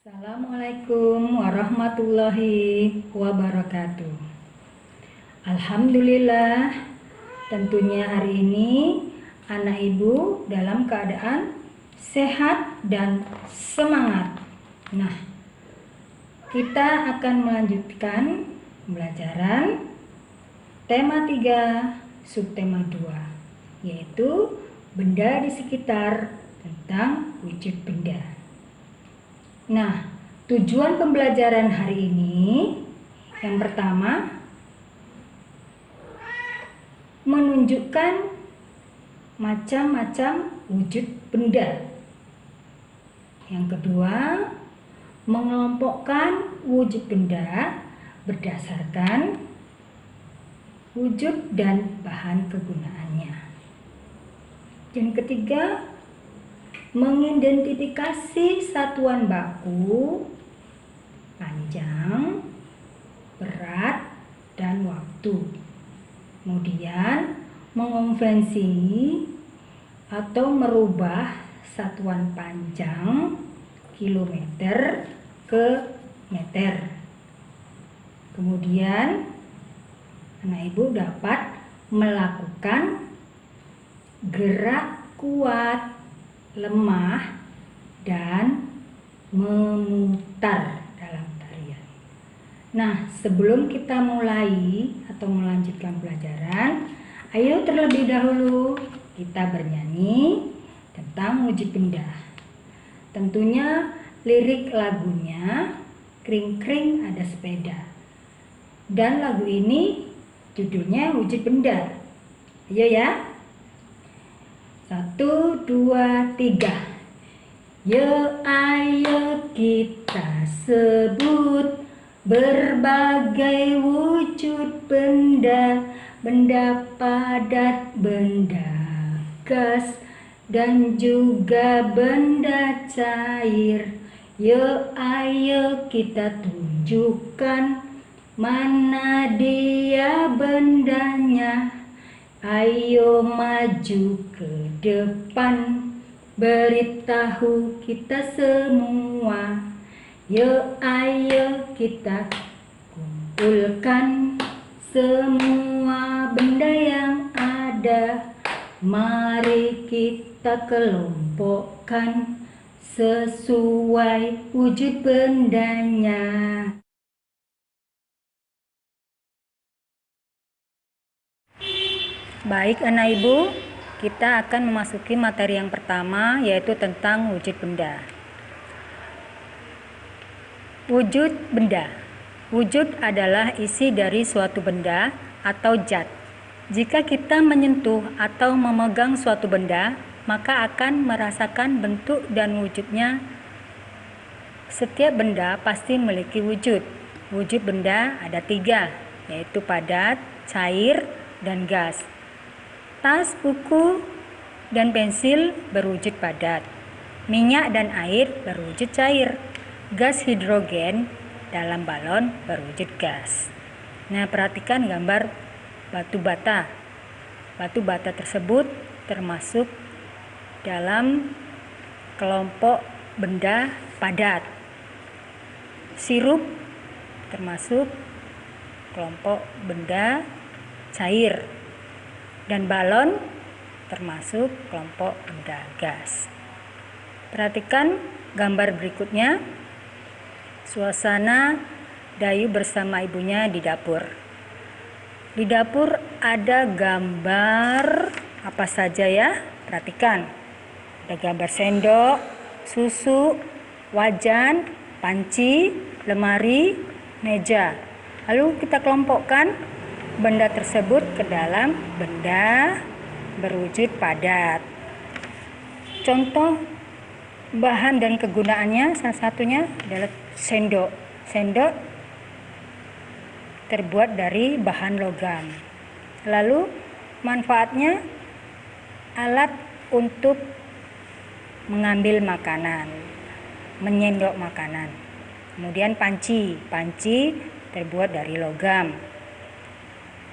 Assalamualaikum warahmatullahi wabarakatuh. Alhamdulillah, tentunya hari ini anak ibu dalam keadaan sehat dan semangat. Nah, kita akan melanjutkan pembelajaran tema 3, subtema 2, yaitu benda di sekitar tentang wujud benda. Nah, tujuan pembelajaran hari ini yang pertama menunjukkan macam-macam wujud benda. Yang kedua, mengelompokkan wujud benda berdasarkan wujud dan bahan kegunaannya. Yang ketiga, mengidentifikasi satuan baku, panjang, berat, dan waktu. Kemudian mengonvensi atau merubah satuan panjang kilometer ke meter. Kemudian anak ibu dapat melakukan gerak kuat, lemah, dan memutar dalam tarian. Nah, sebelum kita mulai atau melanjutkan pelajaran, ayo terlebih dahulu kita bernyanyi tentang wujud benda. Tentunya lirik lagunya Kring Kring Ada Sepeda. Dan lagu ini judulnya Wujud Benda. Ayo ya. 1, 2, 3. Yo ayo kita sebut berbagai wujud benda, benda padat, benda gas, dan juga benda cair. Yo ayo kita tunjukkan mana dia bendanya. Ayo maju ke depan, beritahu kita semua. Yo ayo kita kumpulkan semua benda yang ada. Mari kita kelompokkan sesuai wujud bendanya. Baik anak ibu, kita akan memasuki materi yang pertama, yaitu tentang wujud benda. Wujud benda. Wujud adalah isi dari suatu benda atau zat. Jika kita menyentuh atau memegang suatu benda, maka akan merasakan bentuk dan wujudnya. Setiap benda pasti memiliki wujud. Wujud benda ada 3, yaitu padat, cair, dan gas. Tas, buku, dan pensil berwujud padat. Minyak dan air berwujud cair. Gas hidrogen dalam balon berwujud gas. Nah, perhatikan gambar batu bata. Batu bata tersebut termasuk dalam kelompok benda padat. Sirup termasuk kelompok benda cair. Dan balon termasuk kelompok benda gas. Perhatikan gambar berikutnya. Suasana Dayu bersama ibunya di dapur. Di dapur ada gambar apa saja ya? Perhatikan. Ada gambar sendok, susu, wajan, panci, lemari, meja. Lalu kita kelompokkan benda tersebut ke dalam benda berwujud padat. Contoh bahan dan kegunaannya salah satunya adalah sendok. Sendok terbuat dari bahan logam. Lalu manfaatnya alat untuk mengambil makanan, menyendok makanan. Kemudian panci. Panci terbuat dari logam.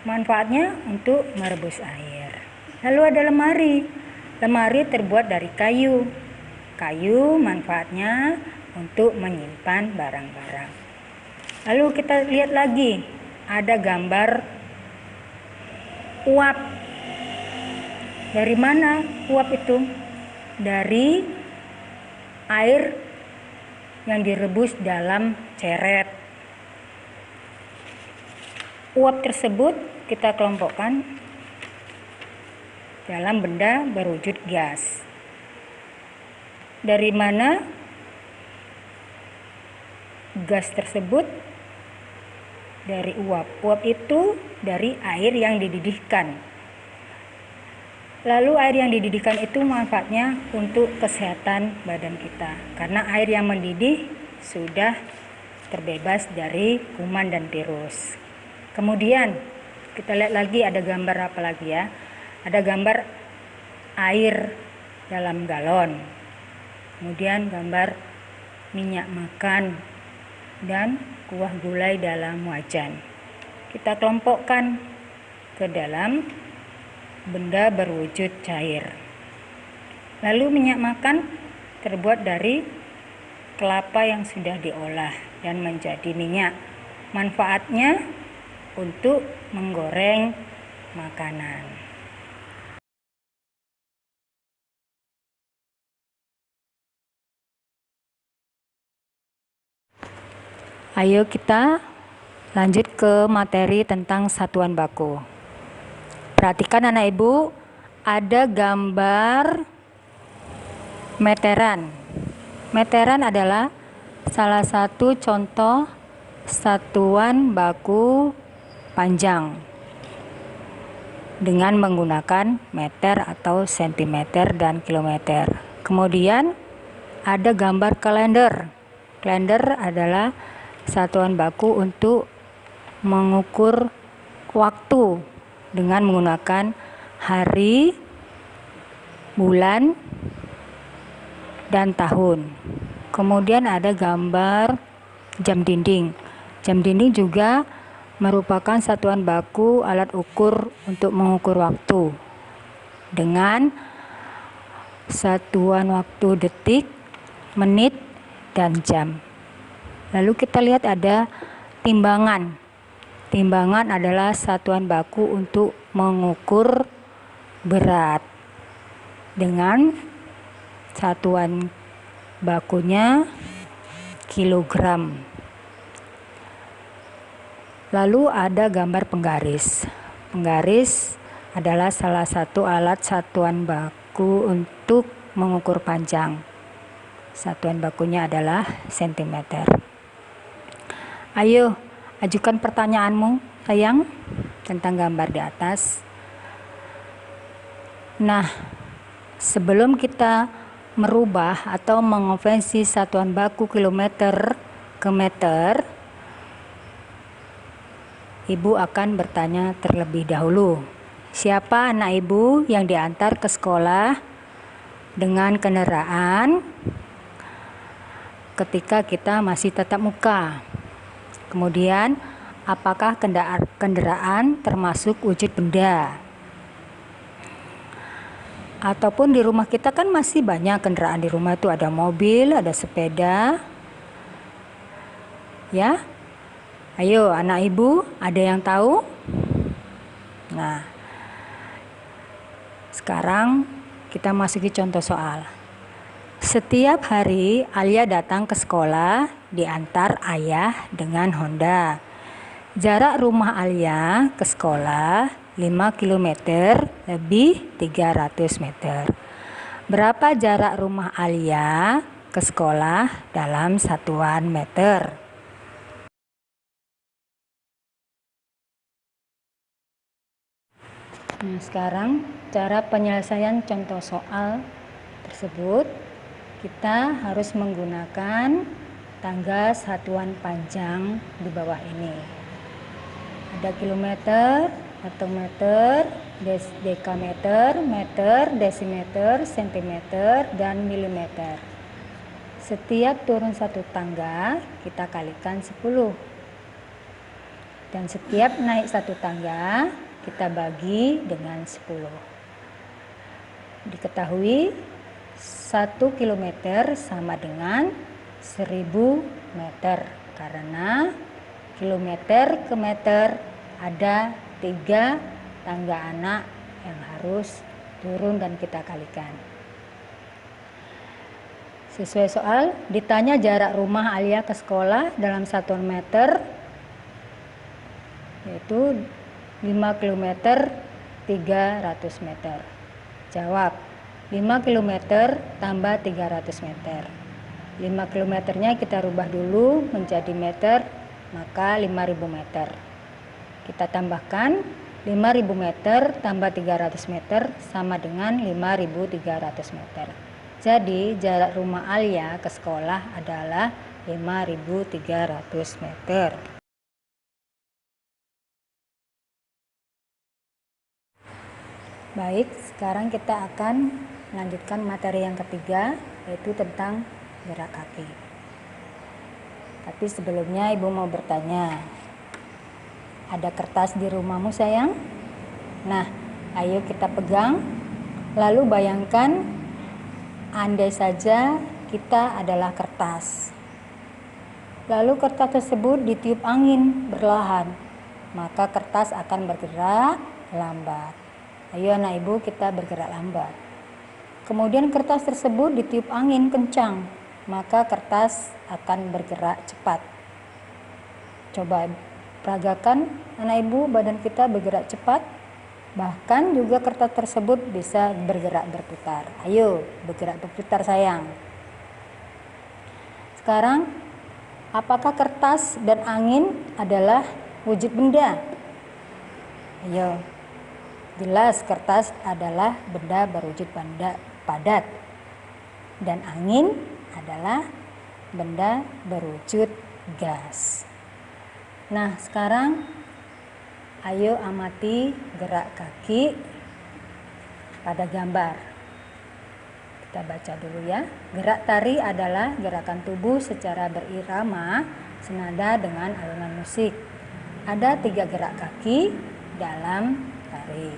Manfaatnya untuk merebus air. Lalu ada lemari. Lemari terbuat dari kayu. Kayu manfaatnya untuk menyimpan barang-barang. Lalu kita lihat lagi, ada gambar uap. Dari mana uap itu? Dari air yang direbus dalam ceret. Uap tersebut kita kelompokkan dalam benda berwujud gas. Dari mana gas tersebut? Dari uap. Uap itu dari air yang dididihkan. Lalu air yang dididihkan itu manfaatnya untuk kesehatan badan kita. Karena air yang mendidih sudah terbebas dari kuman dan virus. Kemudian kita lihat lagi ada gambar apa lagi ya. Ada gambar air dalam galon. Kemudian gambar minyak makan dan kuah gulai dalam wajan. Kita kelompokkan ke dalam benda berwujud cair. Lalu minyak makan terbuat dari kelapa yang sudah diolah dan menjadi minyak. Manfaatnya untuk menggoreng makanan. Ayo kita lanjut ke materi tentang satuan baku. Perhatikan anak ibu, ada gambar meteran. Meteran adalah salah satu contoh satuan baku panjang dengan menggunakan meter atau sentimeter dan kilometer. Kemudian ada gambar kalender. Kalender adalah satuan baku untuk mengukur waktu dengan menggunakan hari, bulan, dan tahun. Kemudian ada gambar jam dinding. Jam dinding juga merupakan satuan baku alat ukur untuk mengukur waktu dengan satuan waktu detik, menit, dan jam. Lalu kita lihat ada timbangan. Timbangan adalah satuan baku untuk mengukur berat dengan satuan bakunya kilogram. Lalu ada gambar penggaris. Penggaris adalah salah satu alat satuan baku untuk mengukur panjang. Satuan bakunya adalah sentimeter. Ayo, ajukan pertanyaanmu, sayang, tentang gambar di atas. Nah, sebelum kita merubah atau mengonversi satuan baku kilometer ke meter, ibu akan bertanya terlebih dahulu. Siapa anak ibu yang diantar ke sekolah dengan kendaraan ketika kita masih tatap muka? Kemudian, apakah kendaraan termasuk wujud benda? Ataupun di rumah kita kan masih banyak kendaraan di rumah itu, ada mobil, ada sepeda. Ya. Ayo anak ibu, ada yang tahu? Nah, sekarang kita masuki contoh soal. Setiap hari Alia datang ke sekolah diantar ayah dengan Honda. Jarak rumah Alia ke sekolah 5 km lebih 300 meter. Berapa jarak rumah Alia ke sekolah dalam satuan meter? Nah, sekarang cara penyelesaian contoh soal tersebut, kita harus menggunakan tangga satuan panjang di bawah ini. Ada kilometer, atau meter, dekameter, meter, desimeter, sentimeter, dan milimeter. Setiap turun satu tangga, kita kalikan 10. Dan setiap naik satu tangga, kita bagi dengan 10. Diketahui 1 km sama dengan 1000 meter, karena kilometer ke meter ada 3 tangga anak yang harus turun dan kita kalikan. Sesuai soal, ditanya jarak rumah Alia ke sekolah dalam satuan meter, yaitu 5 km 300 meter. Jawab, 5 km tambah 300 meter. 5 kilometernya kita rubah dulu menjadi meter, maka 5000 meter. Kita tambahkan 5000 meter tambah 300 meter sama dengan 5300 meter. Jadi jarak rumah Alia ke sekolah adalah 5300 meter. Baik, sekarang kita akan melanjutkan materi yang ketiga, yaitu tentang gerak kaki. Tapi sebelumnya Ibu mau bertanya, ada kertas di rumahmu sayang? Nah, ayo kita pegang, lalu bayangkan andai saja kita adalah kertas. Lalu kertas tersebut ditiup angin berlahan, maka kertas akan bergerak lambat. Ayo anak Ibu, kita bergerak lambat. Kemudian kertas tersebut ditiup angin kencang, maka kertas akan bergerak cepat. Coba peragakan anak Ibu, badan kita bergerak cepat. Bahkan juga kertas tersebut bisa bergerak berputar. Ayo bergerak berputar sayang. Sekarang, apakah kertas dan angin adalah wujud benda? Ayo, jelas kertas adalah benda berwujud padat. Dan angin adalah benda berwujud gas. Nah, sekarang ayo amati gerak kaki pada gambar. Kita baca dulu ya. Gerak tari adalah gerakan tubuh secara berirama senada dengan alunan musik. Ada 3 gerak kaki dalam tari.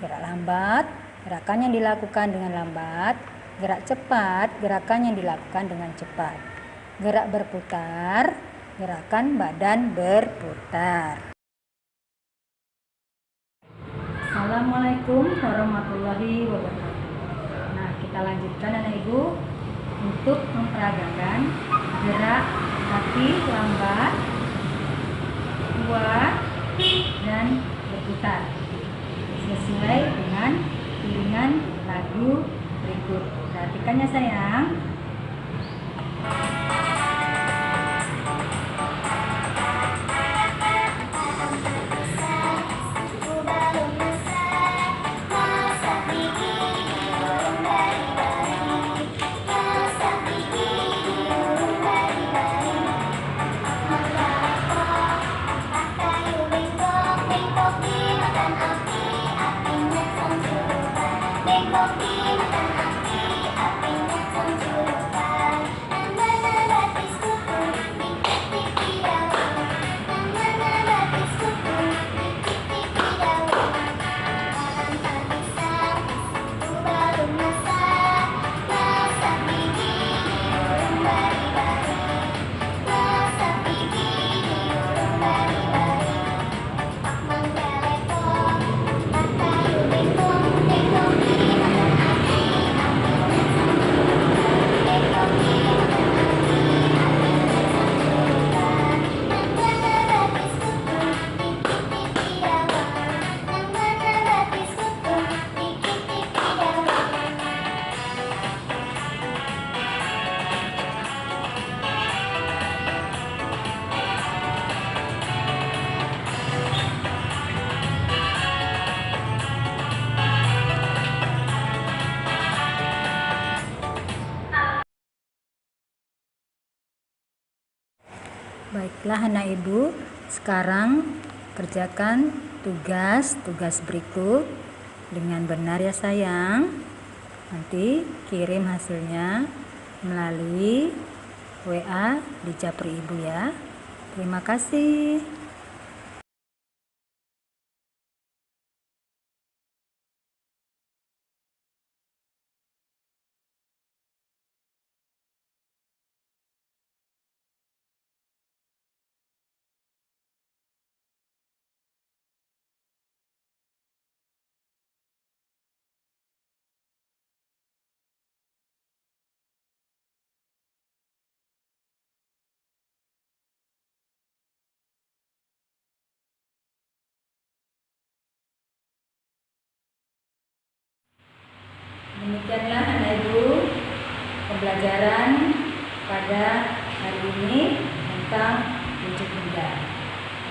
Gerak lambat, gerakan yang dilakukan dengan lambat. Gerak cepat, gerakan yang dilakukan dengan cepat. Gerak berputar, gerakan badan berputar. Assalamualaikum warahmatullahi wabarakatuh. Nah, kita lanjutkan anak Ibu untuk memperagakan gerak kaki lambat, kuat, dan berputar sesuai dengan iringan lagu berikut. Perhatikannya sayang. Baiklah anak Ibu, sekarang kerjakan tugas berikut dengan benar ya sayang. Nanti kirim hasilnya melalui WA di Japri Ibu ya. Terima kasih. pembelajaran pada hari ini tentang wujud benda.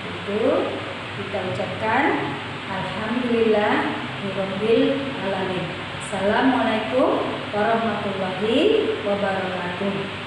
Itu kita ucapkan alhamdulillahirabbil alamin. Assalamualaikum warahmatullahi wabarakatuh.